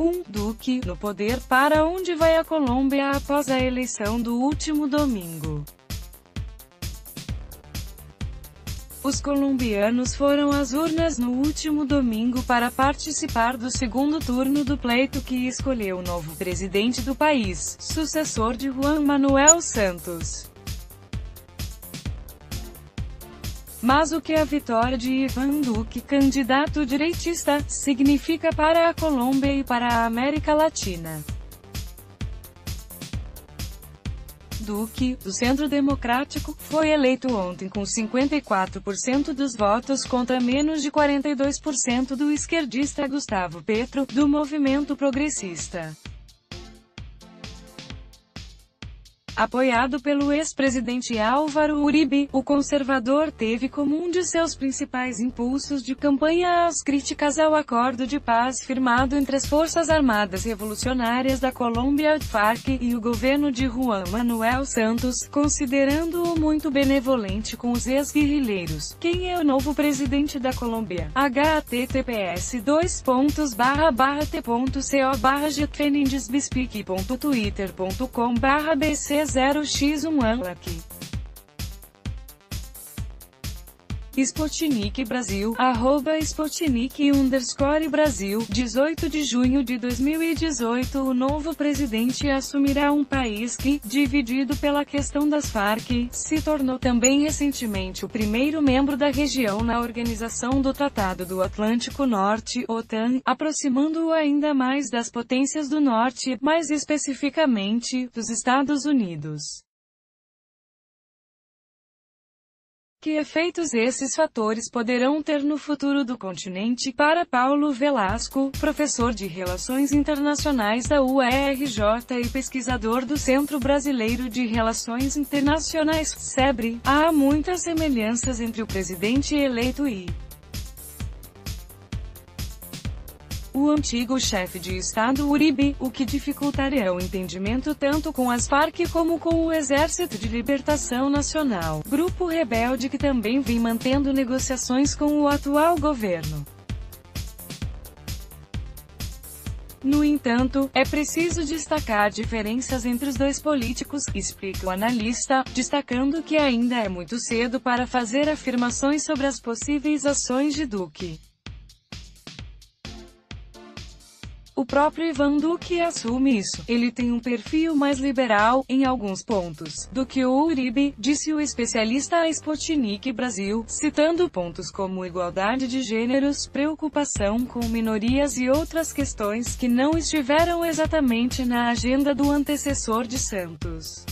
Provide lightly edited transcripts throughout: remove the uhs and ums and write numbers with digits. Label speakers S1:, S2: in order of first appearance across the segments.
S1: com Duque no poder. Para onde vai a Colômbia após a eleição do último domingo? Os colombianos foram às urnas no último domingo para participar do segundo turno do pleito que escolheu o novo presidente do país, sucessor de Juan Manuel Santos. Mas o que a vitória de Iván Duque, candidato direitista, significa para a Colômbia e para a América Latina? Duque, do Centro Democrático, foi eleito ontem com 54% dos votos contra menos de 42% do esquerdista Gustavo Petro, do Movimento Progressista. Apoiado pelo ex-presidente Álvaro Uribe, o conservador teve como um de seus principais impulsos de campanha as críticas ao acordo de paz firmado entre as Forças Armadas Revolucionárias da Colômbia, FARC, e o governo de Juan Manuel Santos, considerando-o muito benevolente com os ex-guerrilheiros. Quem é o novo presidente da Colômbia? https://t.co/trendingsspeak.twitter.com/bc0x1anlac Sputnik Brasil, @Sputnik_Brasil, 18 de junho de 2018. O novo presidente assumirá um país que, dividido pela questão das Farc, se tornou também recentemente o primeiro membro da região na Organização do Tratado do Atlântico Norte, OTAN, aproximando-o ainda mais das potências do Norte, mais especificamente, dos Estados Unidos. Que efeitos esses fatores poderão ter no futuro do continente? Para Paulo Velasco, professor de Relações Internacionais da UERJ e pesquisador do Centro Brasileiro de Relações Internacionais, SEBRE, há muitas semelhanças entre o presidente eleito e o antigo chefe de Estado Uribe, o que dificultaria o entendimento tanto com as Farc como com o Exército de Libertação Nacional, grupo rebelde que também vem mantendo negociações com o atual governo. No entanto, é preciso destacar diferenças entre os dois políticos, explica o analista, destacando que ainda é muito cedo para fazer afirmações sobre as possíveis ações de Duque. O próprio Iván Duque assume isso. Ele tem um perfil mais liberal, em alguns pontos, do que o Uribe, disse o especialista a Sputnik Brasil, citando pontos como igualdade de gêneros, preocupação com minorias e outras questões que não estiveram exatamente na agenda do antecessor de Santos.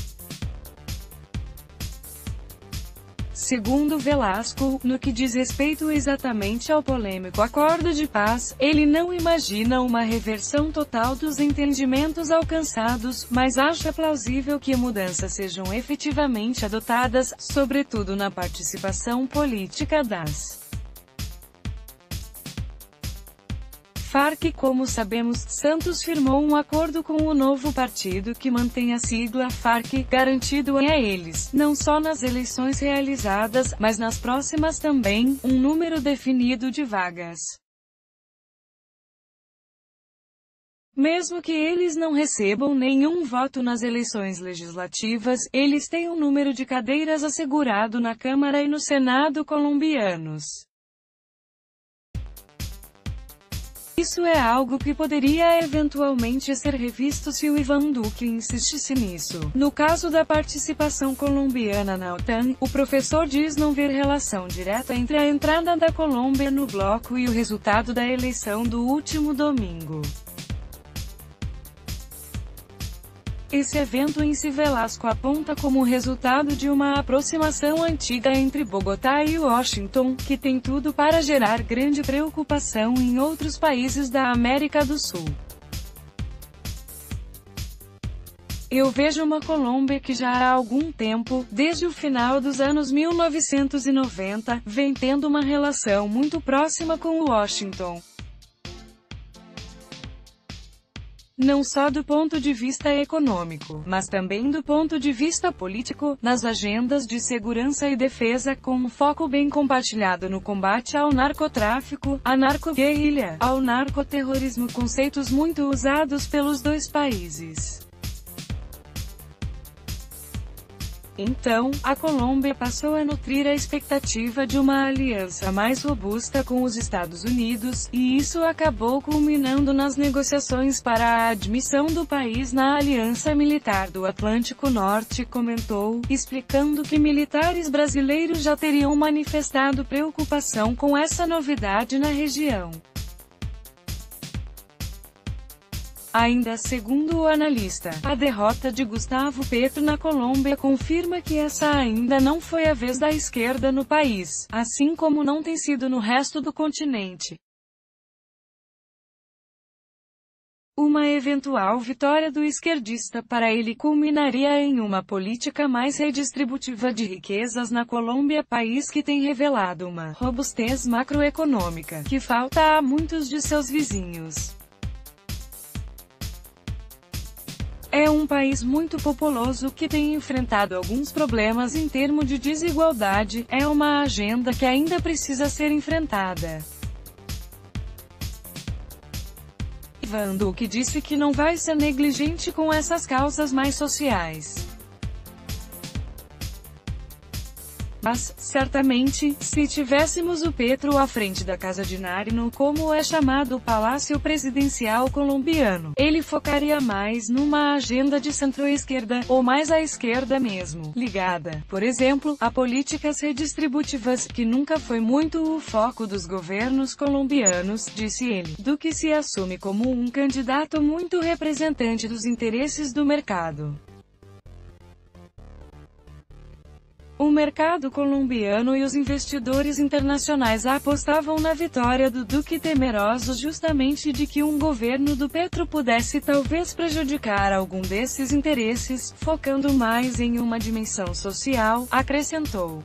S1: Segundo Velasco, no que diz respeito exatamente ao polêmico acordo de paz, ele não imagina uma reversão total dos entendimentos alcançados, mas acha plausível que mudanças sejam efetivamente adotadas, sobretudo na participação política das Farc. Como sabemos, Santos firmou um acordo com o novo partido que mantém a sigla FARC, garantido a eles, não só nas eleições realizadas, mas nas próximas também, um número definido de vagas. Mesmo que eles não recebam nenhum voto nas eleições legislativas, eles têm um número de cadeiras assegurado na Câmara e no Senado colombianos. Isso é algo que poderia eventualmente ser revisto se o Iván Duque insistisse nisso. No caso da participação colombiana na OTAN, o professor diz não ver relação direta entre a entrada da Colômbia no bloco e o resultado da eleição do último domingo. Esse evento em si Velasco aponta como resultado de uma aproximação antiga entre Bogotá e Washington, que tem tudo para gerar grande preocupação em outros países da América do Sul. Eu vejo uma Colômbia que já há algum tempo, desde o final dos anos 1990, vem tendo uma relação muito próxima com Washington. não só do ponto de vista econômico, mas também do ponto de vista político, nas agendas de segurança e defesa, com um foco bem compartilhado no combate ao narcotráfico, à narcoguerrilha, ao narcoterrorismo, conceitos muito usados pelos dois países. Então, a Colômbia passou a nutrir a expectativa de uma aliança mais robusta com os Estados Unidos, e isso acabou culminando nas negociações para a admissão do país na Aliança Militar do Atlântico Norte, comentou, explicando que militares brasileiros já teriam manifestado preocupação com essa novidade na região. Ainda segundo o analista, a derrota de Gustavo Petro na Colômbia confirma que essa ainda não foi a vez da esquerda no país, assim como não tem sido no resto do continente. Uma eventual vitória do esquerdista para ele culminaria em uma política mais redistributiva de riquezas na Colômbia, país que tem revelado uma robustez macroeconômica que falta a muitos de seus vizinhos. É um país muito populoso que tem enfrentado alguns problemas em termos de desigualdade, é uma agenda que ainda precisa ser enfrentada. Ivan Duque disse que não vai ser negligente com essas causas mais sociais. Mas, certamente, se tivéssemos o Petro à frente da Casa de Nariño, como é chamado o Palácio Presidencial colombiano, ele focaria mais numa agenda de centro-esquerda, ou mais à esquerda mesmo, ligada, por exemplo, a políticas redistributivas, que nunca foi muito o foco dos governos colombianos, disse ele. Duque se assume como um candidato muito representante dos interesses do mercado. O mercado colombiano e os investidores internacionais apostavam na vitória do Duque, temerosos justamente de que um governo do Petro pudesse talvez prejudicar algum desses interesses, focando mais em uma dimensão social, acrescentou.